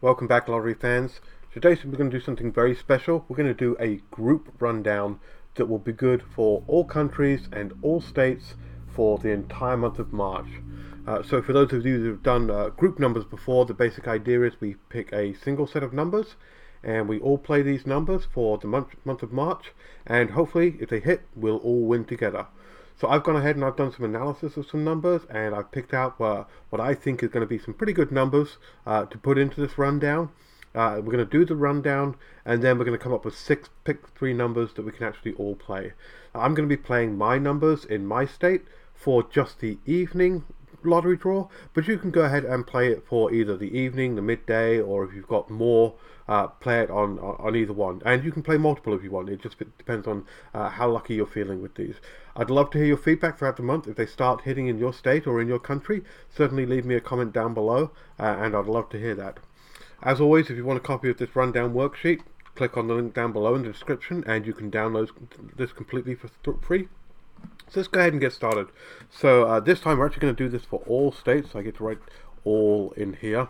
Welcome back, lottery fans. Today we're going to do something very special. We're going to do a group rundown that will be good for all countries and all states for the entire month of March. So for those of you who have done group numbers before, the basic idea is we pick a single set of numbers and we all play these numbers for the month of March, and hopefully if they hit, we'll all win together. So I've gone ahead and I've done some analysis of some numbers, and I've picked out what I think is going to be some pretty good numbers to put into this rundown. We're going to do the rundown, and then we're going to come up with pick three numbers that we can actually all play. I'm going to be playing my numbers in my state for just the evening lottery draw, but you can go ahead and play it for either the evening, the midday, or if you've got more, play it on either one. And you can play multiple if you want. It just depends on how lucky you're feeling with these. I'd love to hear your feedback throughout the month. If they start hitting in your state or in your country, certainly leave me a comment down below, and I'd love to hear that. As always, if you want a copy of this rundown worksheet, click on the link down below in the description and you can download this completely for free. So let's go ahead and get started. So this time we're actually going to do this for all states. I get to write all in here.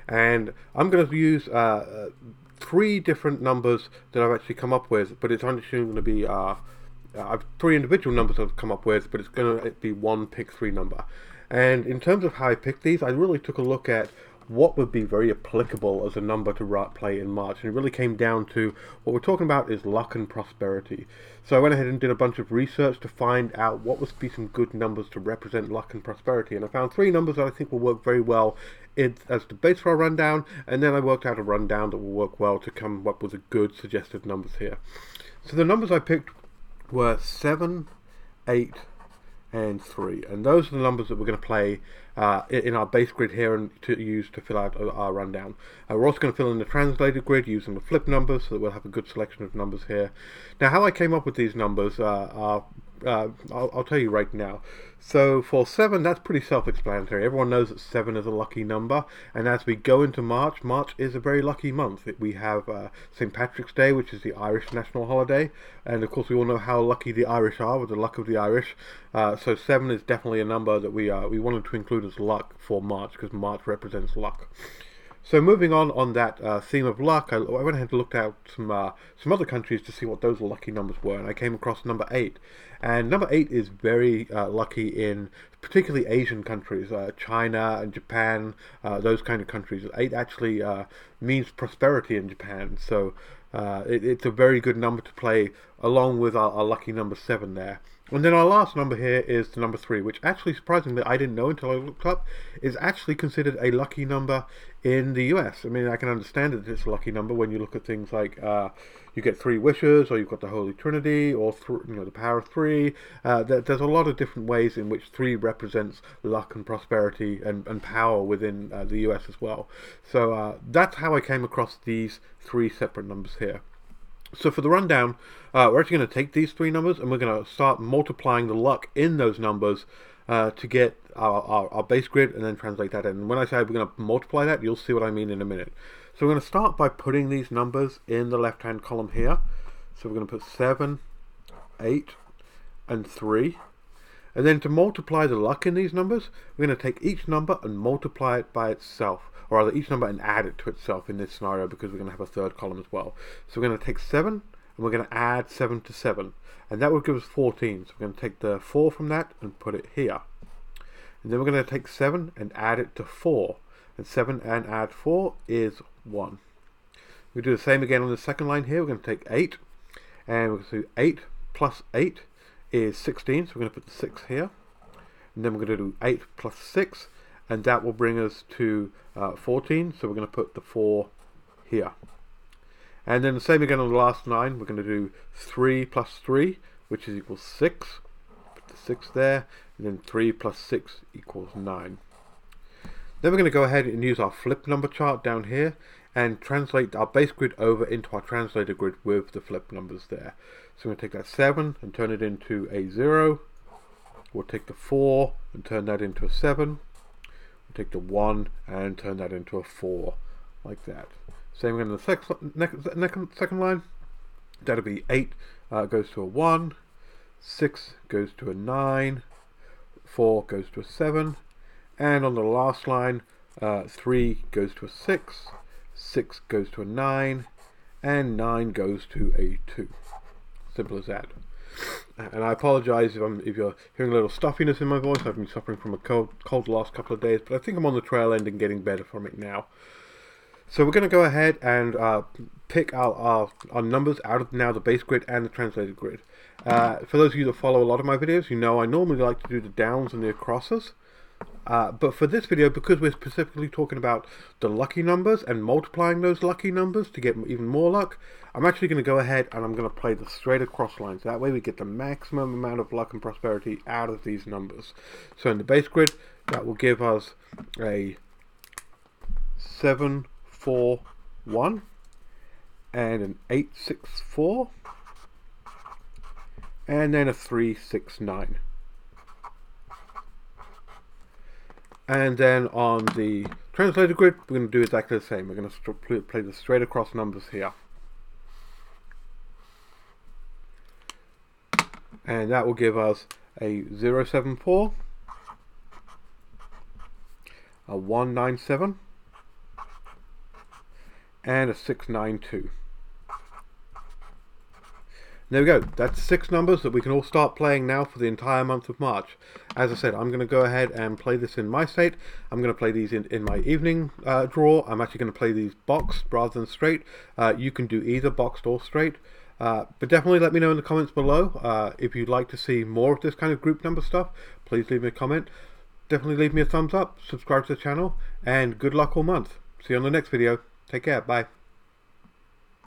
And I'm going to use three different numbers that I've actually come up with, but it's actually going to be I've three individual numbers I've come up with, but it's going to be one pick three number. And in terms of how I picked these, I really took a look at what would be very applicable as a number to play in March, and it really came down to what we're talking about is luck and prosperity. So I went ahead and did a bunch of research to find out what would be some good numbers to represent luck and prosperity, and I found three numbers that I think will work very well as the base for our rundown, and then I worked out a rundown that will work well to come up with a good suggested numbers here. So the numbers I picked were 7, 8, and 3, and those are the numbers that we're going to play in our base grid here and to use to fill out our rundown. We're also going to fill in the translated grid using the flip numbers so that we'll have a good selection of numbers here. Now, how I came up with these numbers I'll tell you right now. So for 7, that's pretty self-explanatory. Everyone knows that 7 is a lucky number, and as we go into March, March is a very lucky month. We have St. Patrick's Day, which is the Irish national holiday, and of course we all know how lucky the Irish are with the luck of the Irish. So 7 is definitely a number that we wanted to include as luck for March, because March represents luck. So moving on that theme of luck, I went ahead and looked at some other countries to see what those lucky numbers were, and I came across number 8. And number 8 is very lucky in particularly Asian countries, China and Japan, those kind of countries. 8 actually means prosperity in Japan, so it's a very good number to play along with our lucky number 7 there. And then our last number here is the number 3, which actually, surprisingly, I didn't know until I looked up, is actually considered a lucky number in the US. I mean, I can understand that it's a lucky number when you look at things like you get 3 wishes, or you've got the Holy Trinity, or the power of 3. There's a lot of different ways in which 3 represents luck and prosperity and power within the US as well. So that's how I came across these 3 separate numbers here. So for the rundown, we're actually going to take these 3 numbers and we're going to start multiplying the luck in those numbers to get our base grid and then translate that in. And when I say we're going to multiply that, you'll see what I mean in a minute. So we're going to start by putting these numbers in the left-hand column here. So we're going to put 7, 8, and 3. And then to multiply the luck in these numbers, we're going to take each number and multiply it by itself, or rather each number and add it to itself in this scenario, because we're going to have a third column as well. So we're going to take 7 and we're going to add 7 to 7, and that will give us 14. So we're going to take the 4 from that and put it here. And then we're going to take 7 and add it to 4, and 7 and add 4 is 1. We do the same again on the second line here. We're going to take 8, and we're going to do 8 plus 8 is 16, so we're going to put the 6 here, and then we're going to do 8 plus 6, and that will bring us to 14, so we're going to put the 4 here. And then the same again on the last line. We're going to do 3 plus 3, which is equals 6, put the 6 there, and then 3 plus 6 equals 9. Then we're going to go ahead and use our flip number chart down here and translate our base grid over into our translated grid with the flip numbers there. So we're going to take that 7 and turn it into a 0. We'll take the 4 and turn that into a 7. We'll take the 1 and turn that into a 4, like that. Same again in the second line. That'll be 8 goes to a 1, 6 goes to a 9, 4 goes to a 7, and on the last line, 3 goes to a 6, 6 goes to a 9, and 9 goes to a 2. Simple as that. And I apologise if you're hearing a little stuffiness in my voice. I've been suffering from a cold the last couple of days, but I think I'm on the trail end and getting better from it now. So we're going to go ahead and pick our numbers out of now the base grid and the translated grid. For those of you that follow a lot of my videos, you know I normally like to do the downs and the acrosses. But for this video, because we're specifically talking about the lucky numbers and multiplying those lucky numbers to get even more luck, I'm actually going to go ahead and I'm going to play the straight across lines. That way we get the maximum amount of luck and prosperity out of these numbers. So in the base grid, that will give us a 7, 4, 1 and an 8, 6, 4 and then a 3, 6, 9. And then on the translated grid, we're going to do exactly the same. We're going to play the straight across numbers here. And that will give us a 074, a 197, and a 692. There we go. That's 6 numbers that we can all start playing now for the entire month of March. As I said, I'm going to go ahead and play this in my state. I'm going to play these in my evening draw. I'm actually going to play these boxed rather than straight. You can do either boxed or straight. But definitely let me know in the comments below. If you'd like to see more of this kind of group number stuff, please leave me a comment. Definitely leave me a thumbs up, subscribe to the channel, and good luck all month. See you on the next video. Take care. Bye.